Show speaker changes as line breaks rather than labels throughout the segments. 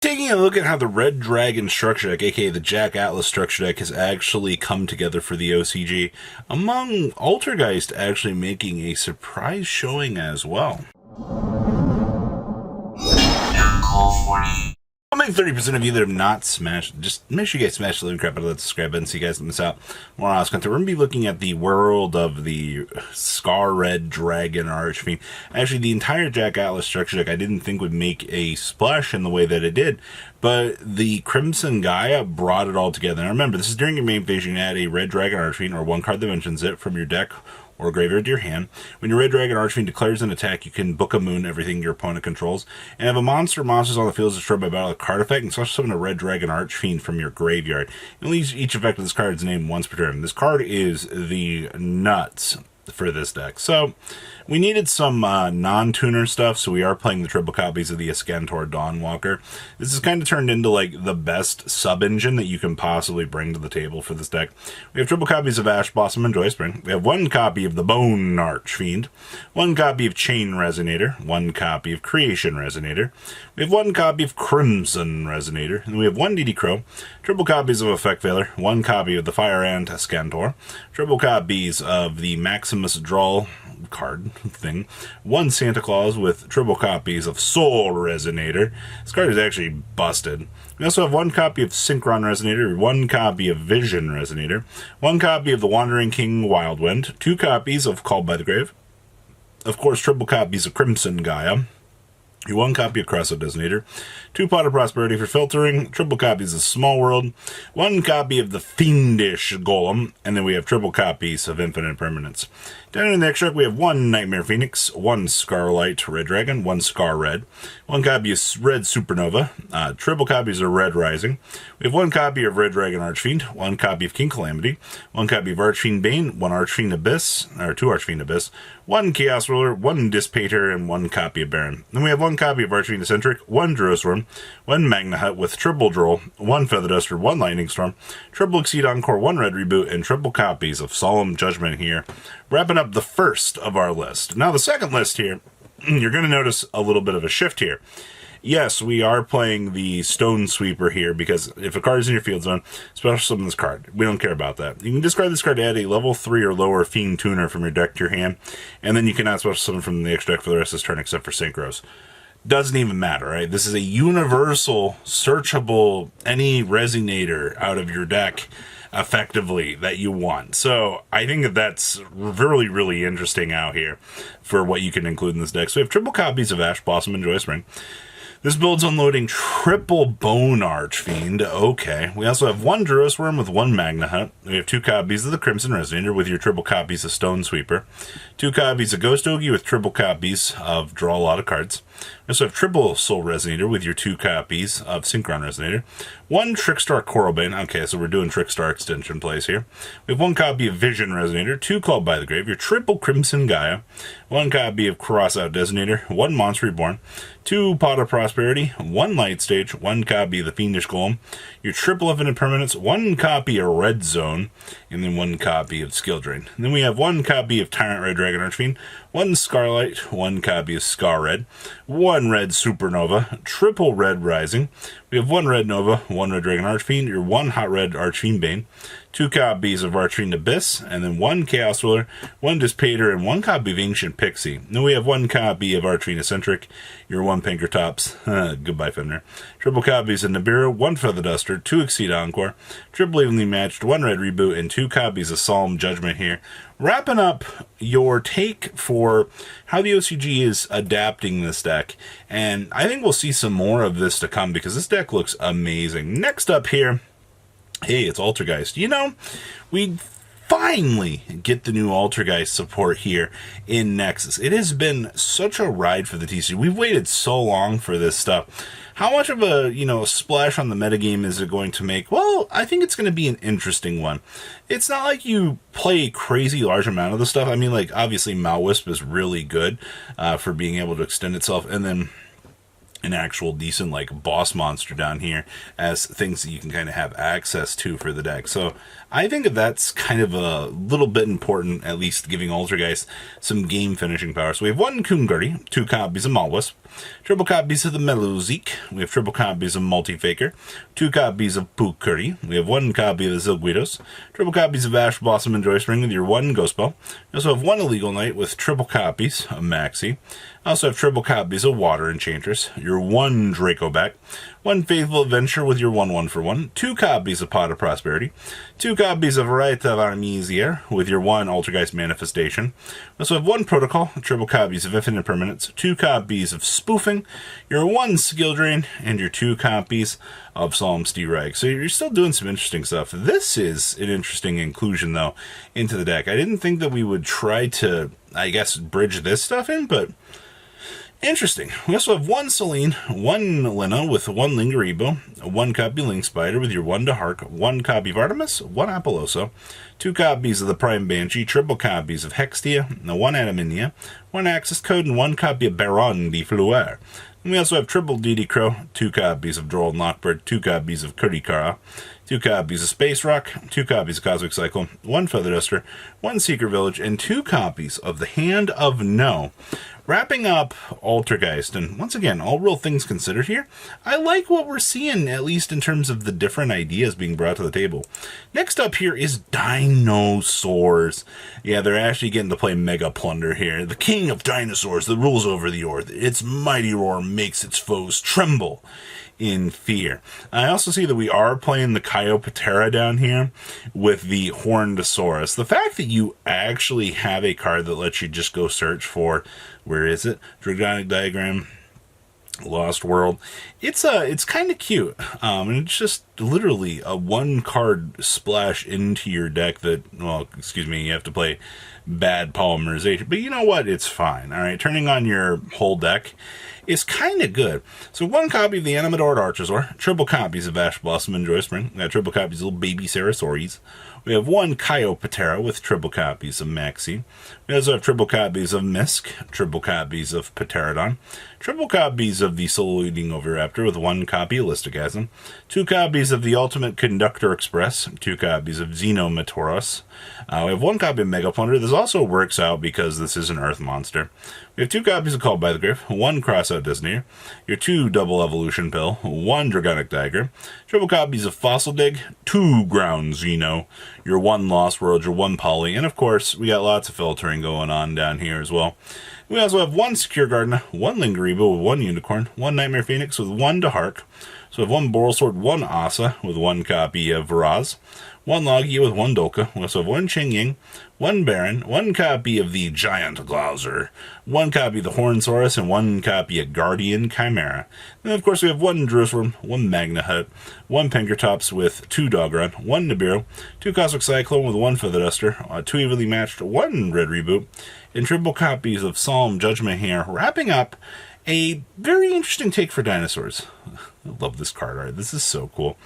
Taking a look at how the Red Dragon structure deck, aka the Jack Atlas structure deck, has actually come together for the OCG, among Altergeist actually making a surprise showing as well. I'll make 30% of you that have not smashed. Just make sure you guys smash the living crap out of that subscribe button so you guys don't miss out. More on content. We're going to be looking at the world of the Scar Red Dragon Archfiend. Actually, the entire Jack Atlas structure deck I didn't think would make a splash in the way that it did, but the Crimson Gaia brought it all together. Now remember, this is during your main phase. You can add a Red Dragon Archfiend or one card that mentions it from your deck or graveyard to your hand. When your Red Dragon Archfiend declares an attack, you can book a moon, everything your opponent controls. And if a monsters on the field is destroyed by battle, a card effect, and special summon a Red Dragon Archfiend from your graveyard. And each effect of this card is named once per turn. This card is the nuts for this deck. So we needed some non-tuner stuff, so we are playing the triple copies of the Ascantor Dawnwalker. This has kind of turned into like the best sub-engine that you can possibly bring to the table for this deck. We have triple copies of Ash Blossom and Joyspring. We have one copy of the Bone Archfiend, one copy of Chain Resonator, one copy of Creation Resonator. We have one copy of Crimson Resonator, and we have one DD Crow, triple copies of Effect Veiler, one copy of the Fire Ant Ascantor, triple copies of the Maximus Drawl card thing, one Santa Claus with triple copies of Soul Resonator. This card is actually busted. We also have one copy of Synchron Resonator, one copy of Vision Resonator, one copy of the Wandering King Wildwind, two copies of Called by the Grave, of course triple copies of Crimson Gaia, one copy of Cross-Out Designator, two Pot of Prosperity for filtering, triple copies of Small World, one copy of the Fiendish Golem, and then we have triple copies of Infinite Permanence. Down in the next deck, we have one Nightmare Phoenix, one Scarlight Red Dragon, one Scar Red, one copy of Red Supernova, triple copies of Red Rising. We have one copy of Red Dragon Archfiend, one copy of King Calamity, one copy of Archfiend Bane, one Archfiend Abyss, or two Archfiend Abyss, one Chaos Ruler, one Dissipator, and one copy of Baron. Then we have one copy of Archfiend Eccentric, one Durosworm, one Magna Hut with triple Droll, one Feather Duster, one Lightning Storm, triple Exceed Encore, one Red Reboot, and triple copies of Solemn Judgment here, wrapping up the first of our list. Now the second list here, you're going to notice a little bit of a shift here. Yes, we are playing the Stone Sweeper here, because if a card is in your field zone, special summon this card. We don't care about that. You can discard this card to add a level 3 or lower Fiend Tuner from your deck to your hand, and then you cannot special summon from the extra deck for the rest of this turn except for Synchros. Doesn't even matter, right? This is a universal, searchable, any Resonator out of your deck effectively that you want. So I think that that's really, really interesting out here for what you can include in this deck. So we have triple copies of Ash Blossom and Joyspring. This build's unloading triple Bone Archfiend. Okay. We also have one Durosworm with one Magna Hut. We have two copies of the Crimson Resonator with your triple copies of Stone Sweeper. Two copies of Ghost Ogie with triple copies of Draw a Lot of Cards. We also have triple Soul Resonator with your two copies of Synchron Resonator. One Trickstar Coralbane. Okay, so we're doing Trickstar extension plays here. We have one copy of Vision Resonator, two Called by the Grave, your triple Crimson Gaia, one copy of Cross-Out Designator, one Monster Reborn, two Pot of Prosperity, one Light Stage, one copy of the Fiendish Golem, your triple Infinite Permanence, one copy of Red Zone, and then one copy of Skill Drain. And then we have one copy of Tyrant Red Dragon Archfiend, one Scarlight, one copy of Scar Red, one Red Supernova, triple Red Rising. We have one Red Nova, one Red Dragon Archfiend, your one Hot Red Archfiend Bane, two copies of Archfiend Abyss, and then one Chaos Ruler, one Dissipator, and one copy of Ancient Pixie. Then we have one copy of Archfiend Eccentric, your one Pinkertops, goodbye Fender, triple copies of Nibiru, one Feather Duster, two Exceed Encore, triple Evenly Matched, one Red Reboot, and two copies of Solemn Judgment here. Wrapping up your take for how the OCG is adapting this deck, and I think we'll see some more of this to come because this deck looks amazing. Next up here, hey, it's Altergeist. You know, we finally get the new Altergeist support here in Nexus. It has been such a ride for the TCG. We've waited so long for this stuff. How much of a, splash on the metagame is it going to make? Well, I think it's going to be an interesting one. It's not like you play a crazy large amount of the stuff. I mean, like, obviously Malwisp is really good for being able to extend itself. And then an actual decent like boss monster down here as things that you can kind of have access to for the deck. So I think that's kind of a little bit important, at least giving Altergeist some game finishing power. So we have one Kunguri, 2 copies of Malwisp, triple copies of the Meluzik, we have triple copies of Multifaker, 2 copies of Pukuri, we have 1 copy of the Zilguidos, triple copies of Ash Blossom and Joyspring with your 1 Ghost Bell. We also have 1 Illegal Knight with triple copies of Maxi. I also have triple copies of Water Enchantress, your 1 Dracoback, 1 Faithful Adventure with your 1 for 1, 2 copies of Pot of Prosperity, 2 copies of Rite of Armisier with your 1 Altergeist Manifestation. We also have 1 Protocol, triple copies of Infinite Permanence, 2 copies of Spoofing, your 1 Skill Drain, and your 2 copies of Psalms D-Rag. So you're still doing some interesting stuff. This is an interesting inclusion, though, into the deck. I didn't think that we would try to, I guess, bridge this stuff in, but interesting. We also have 1 Celine, 1 Lena with 1 Lingeribo, 1 copy Link Spider with your 1 Dahark, 1 copy of Artemis, 1 Apolloso, 2 copies of the Prime Banshee, triple copies of Hextia, 1 Adaminia, 1 Access Code, and 1 copy of Baron de Fleur. And we also have triple DD Crow, 2 copies of Droll and Lockbird, 2 copies of Kurikara, 2 copies of Space Rock, 2 copies of Cosmic Cycle, 1 Feather Duster, 1 Secret Village, and 2 copies of the Hand of No. Wrapping up Altergeist, and once again, all real things considered here, I like what we're seeing, at least in terms of the different ideas being brought to the table. Next up here is Dinosaurs. Yeah, they're actually getting to play Mega Plunder here. The king of dinosaurs that rules over the earth. Its mighty roar makes its foes tremble in fear. I also see that we are playing the Chiroptera down here with the Horndosaurus. The fact that you actually have a card that lets you just go search for, where is it? Dragonic Diagram, Lost World. It's kind of cute. And it's just literally a 1 card splash into your deck that, well, excuse me, you have to play bad polymerization. But you know what? It's fine. All right, turning on your whole deck is kind of good. So 1 copy of the Animadored Archosaur, triple copies of Ash Blossom and Joyspring, got triple copies of little baby Ceratosaurs. We have 1 Chiroptera with triple copies of Maxi. We also have triple copies of Misk, triple copies of Pterodon, triple copies of the Soul-Eating Oviraptor with 1 copy of Listogasm, 2 copies of the Ultimate Conductor Express, 2 copies of Xenomatoros. We have 1 copy of Mega Plunder. This also works out because this is an Earth monster. We have 2 copies of Called by the Grave, 1 Crossout Disney, your 2 Double Evolution Pill, 1 Dragonic Diagram, triple copies of Fossil Dig, 2 Ground Xeno, your 1 Lost World, your 1 Poly, and of course, we got lots of filtering going on down here as well. We also have 1 Secure Garden, 1 Lingeribo with 1 Unicorn, 1 Nightmare Phoenix with 1 Dahark. So we have 1 Boral Sword, 1 Asa with 1 copy of Varaz, 1 Logia with 1 Dolka. We also have 1 Ching Ying, 1 Baron, 1 copy of the Giant Glauser, 1 copy of the Hornsaurus, and 1 copy of Guardian Chimera. And of course we have 1 Jerusalem, 1 Magna Hut, 1 Pinkertops with 2 Dogron, 1 Nibiru, 2 Cosmic Cyclone with 1 Feather Duster, 2 Evenly Matched, 1 Red Reboot, and triple copies of Psalm Judgment here, wrapping up a very interesting take for Dinosaurs. I love this card art. This is so cool.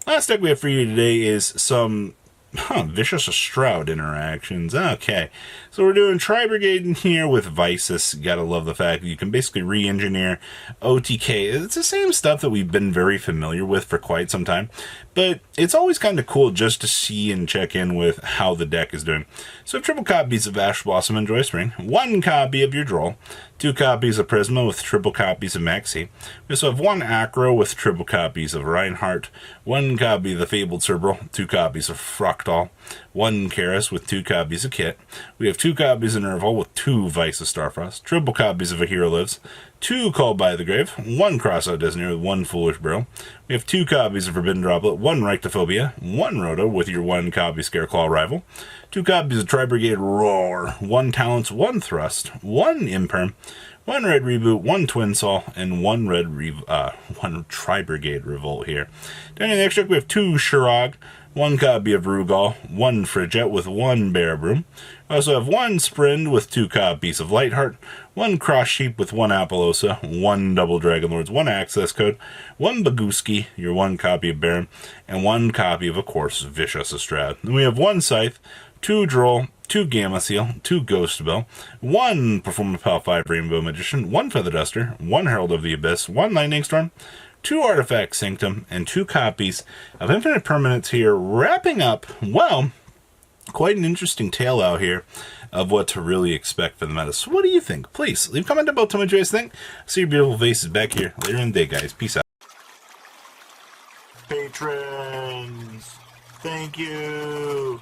Last deck we have for you today is some Vicious Astroud interactions. Okay, so we're doing Tri-Brigade in here with Visus. You gotta love the fact that you can basically re-engineer OTK. It's the same stuff that we've been very familiar with for quite some time, but it's always kind of cool just to see and check in with how the deck is doing. So triple copies of Ash Blossom and Joyspring, 1 copy of your Droll, 2 copies of Prisma with triple copies of Maxi. We also have 1 Acro with triple copies of Reinhardt, 1 copy of the Fabled Cerebral, 2 copies of Fractal, 1 Karis with 2 copies of Kit. We have 2 copies of Nerval with 2 Vice of Starfrost, triple copies of A Hero Lives, 2 Called by the Grave, 1 Crossout Disney with 1 Foolish Bro. We have 2 copies of Forbidden Droplet, 1 Ryctophobia, 1 Rhoda with your 1 copy Scareclaw Rival, 2 copies of Tri-Brigade Roar, 1 Talents, 1 Thrust, 1 Imperm, 1 Red Reboot, 1 Twin Saw, and 1 1 Tri-Brigade Revolt here. Down in the next deck we have 2 Shirog, 1 copy of Rugal, 1 Frigette with 1 Bear Broom. We also have 1 Sprint with 2 copies of Lightheart, 1 Cross Sheep with 1 Appaloosa, 1 Double Dragon Lords, 1 Access Code, 1 Baguski, your 1 copy of Baron, and 1 copy of course, Vicious Astroud. Then we have 1 Scythe, 2 Droll, 2 Gamma Seal, 2 Ghost Bell, 1 Performance Power 5 Rainbow Magician, 1 Feather Duster, 1 Herald of the Abyss, 1 Lightning Storm, 2 Artifact Sanctum, and 2 copies of Infinite Permanence here, wrapping up, well, quite an interesting tale out here of what to really expect for the meta. So what do you think? Please, leave a comment about what you guys think. See your beautiful faces back here later in the day, guys. Peace out. Patrons, thank you.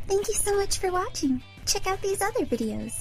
Thank you so much for watching. Check out these other videos.